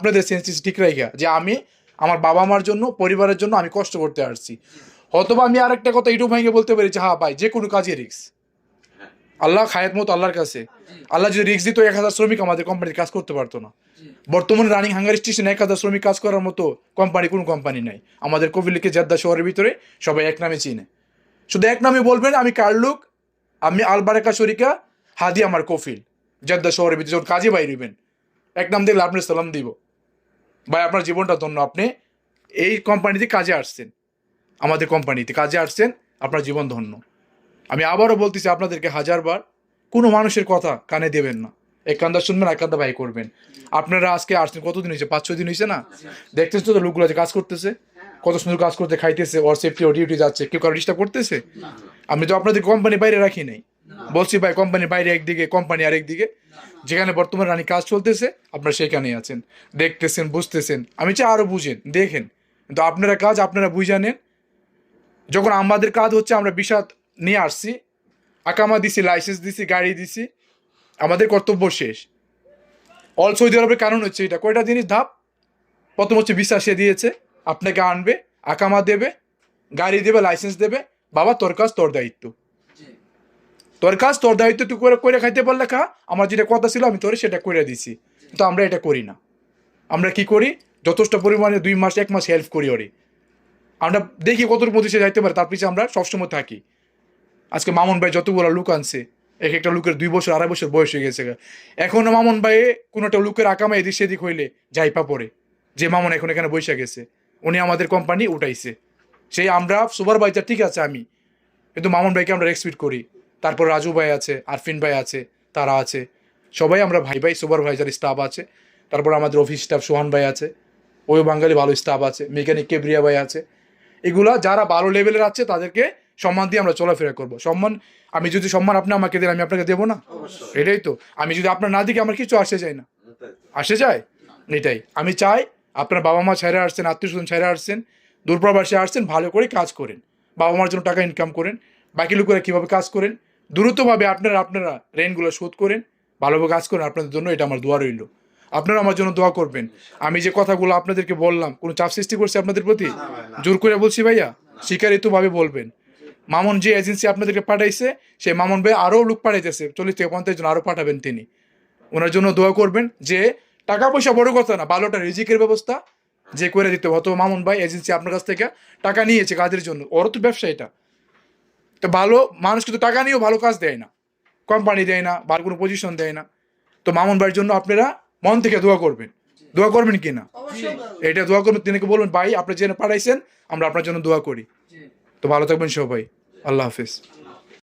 আপনাদের সেন্সিস ঠিক রাখা যে আমি আমার বাবা মার জন্য পরিবারের জন্য আমি কষ্ট করতে আসছি। অথবা আমি আরেকটা কথা এটু ভাঙে বলতে পারি যে হ্যাঁ ভাই যে কোনো কাজে রিস্ক, আল্লাহ খায়াত মতো আল্লাহর কাছে। আল্লাহ যদি রিস্ক দিত 1000 শ্রমিক আমাদের কোম্পানির কাজ করতে পারতো না। বর্তমানে রানিং হাঙ্গার স্টেশনে 1000 শ্রমিক কাজ করার মতো কোনো কোম্পানি নাই আমাদের কফিলিকে জেদ্দা শহরের ভিতরে সবাই এক নামে চিনে। শুধু এক নামে বলবেন আমি কার্লুক, আমি আলবারেকা শরিকা, হাদি আমার কফিল, জেদ্দা শহরের ভিতরে যখন কাজে বাইর হইবেন এক নাম দেখলে আপনার সালাম দিব। ভাই আপনার জীবনটা ধন্য, আপনি এই কোম্পানিতে কাজে আসছেন, আমাদের কোম্পানিতে কাজে আসছেন, আপনার জীবন ধন্য। আমি আবারও বলতেছি আপনাদেরকে 1000বার, কোনো মানুষের কথা কানে দেবেন না, এক কান্দা শুনবেন এক কান্দা ভাই করবেন। আপনারা আজকে আসছেন কতদিন হয়েছে, 5-6 দিন হয়েছে না? দেখতেছেন তো লোকগুলো যে কাজ করতেছে, কত সুন্দর কাজ করতে, খাইতেছে, ওর সেফটি ও ডিউটি যাচ্ছে, কেউ কারো ডিস্টার্ব করতেছে? আমি তো আপনাদের কোম্পানি বাইরে রাখি নাই, বলছি ভাই কোম্পানি বাইরে একদিকে, কোম্পানি আরেকদিকে, যেখানে বর্তমানে রানি কাজ চলতেছে আপনারা সেখানেই আছেন, দেখতেছেন, বুঝতেছেন। আমি চাই আরও বুঝেন, দেখেন, কিন্তু আপনারা কাজ আপনারা বুঝে নেন। যখন আমাদের কাজ হচ্ছে আমরা বিষাদ নিয়ে আসছি, আকামা দিছি, লাইসেন্স দিছি, গাড়ি দিছি, আমাদের কর্তব্য শেষ। অল সৌদি আরবের কারণ হচ্ছে এটা, কয়টা জিনিস ধাপ। প্রথম হচ্ছে ভিসা সে দিয়েছে, আপনাকে আনবে, আকামা দেবে, গাড়ি দেবে, লাইসেন্স দেবে। বাবা তোর কাজ তোর দায়িত্ব, তোর কাজ তোর দায়িত্ব, তুই করে খাইতে পারলে খা, আমার যেটা কথা ছিল আমি তোরে সেটা করে দিছি। কিন্তু আমরা এটা করি না। আমরা কি করি, যথেষ্ট পরিমাণে 2 মাস 1 মাস হেল্প করি ওরে, আমরা দেখি কতটুকু মধ্যে সে যাইতে পারে, তার পিছিয়ে আমরা সবসময় থাকি। আজকে মামুন ভাই যতগুলো লোক আনছে, এক একটা লোকের 2 বছর 2.5 বছর বয়স হয়ে গেছে। এখনো মামুন ভাই কোনো একটা লোকের আকামা এদিক সেদিক হইলে যাইপা পড়ে যে মামুন এখন এখানে বসে গেছে, উনি আমাদের কোম্পানি উঠাইছে। সেই আমরা সুপারভাইজার ঠিক আছে আমি, কিন্তু মামুন ভাইকে আমরা রেসপেক্ট করি। তারপর রাজু ভাই আছে, আরফিন ভাই আছে, তারা আছে, সবাই আমরা ভাই ভাই, সুপারভাইজার স্টাফ আছে। তারপর আমাদের অফিস স্টাফ সোহান ভাই আছে, ওই বাঙালি ভালো স্টাফ আছে, মেকানিক কেবরিয়া ভাই আছে। এগুলা যারা ভালো লেভেলের আছে তাদেরকে সম্মান দিয়ে আমরা চলাফেরা করবো। সম্মান, আমি যদি সম্মান আপনি আমাকে দেন, আমি আপনাকে দেবো না? এটাই তো, আমি যদি আপনার না দিকে আমার কিছু আসে যায় না, আসে যায় এটাই। আমি চাই আপনার বাবা মা ছেড়ে আসছেন, আত্মীয় স্বজন ছেড়ে আসছেন, দূরপ্রবাসে আসছেন, ভালো করে কাজ করেন, বাবা মার জন্য টাকা ইনকাম করেন। বাকি লোকেরা কীভাবে কাজ করেন, দ্রুতভাবে আপনারা রেন্টগুলো শোধ করেন, ভালোভাবে কাজ করেন। আপনাদের জন্য এটা আমার দোয়া রইল, আপনারা আমার জন্য দোয়া করবেন। আমি যে কথাগুলো আপনাদেরকে বললাম, কোনো চাপ সৃষ্টি করছে আপনাদের প্রতি? জোর করে বলছি ভাইয়া, স্বীকারিতভাবে বলবেন। মামুন যে এজেন্সি আপনাদেরকে পাঠাইছে, সেই মামুন ভাই আরও লোক পাঠাইতেছে, 40 থেকে 50 জন আরও পাঠাবেন তিনি। ওনার জন্য দোয়া করবেন যে টাকা পয়সা বড় কথা না, ভালোটা রিজিকের ব্যবস্থা যে করে দিতে হবে। হয়তো মামুন ভাই এজেন্সি আপনার কাছ থেকে টাকা নিয়েছে কাজের জন্য, ওরও তো ব্যবসা এটা। তো ভালো মানুষ কিন্তু টাকা নিয়েও ভালো কাজ দেয় না, কোম্পানি দেয় না, ভালো কোনো পজিশন দেয় না। তো মামুন ভাইয়ের জন্য আপনারা মন থেকে দোয়া করবেন, দোয়া করবেন কি না? এটা দোয়া করবেন, তিনিকে বলবেন ভাই আপনি জেনে পাঠাইছেন, আমরা আপনার জন্য দোয়া করি। তো ভালো থাকবেন সবাই, আল্লাহ হাফিজ।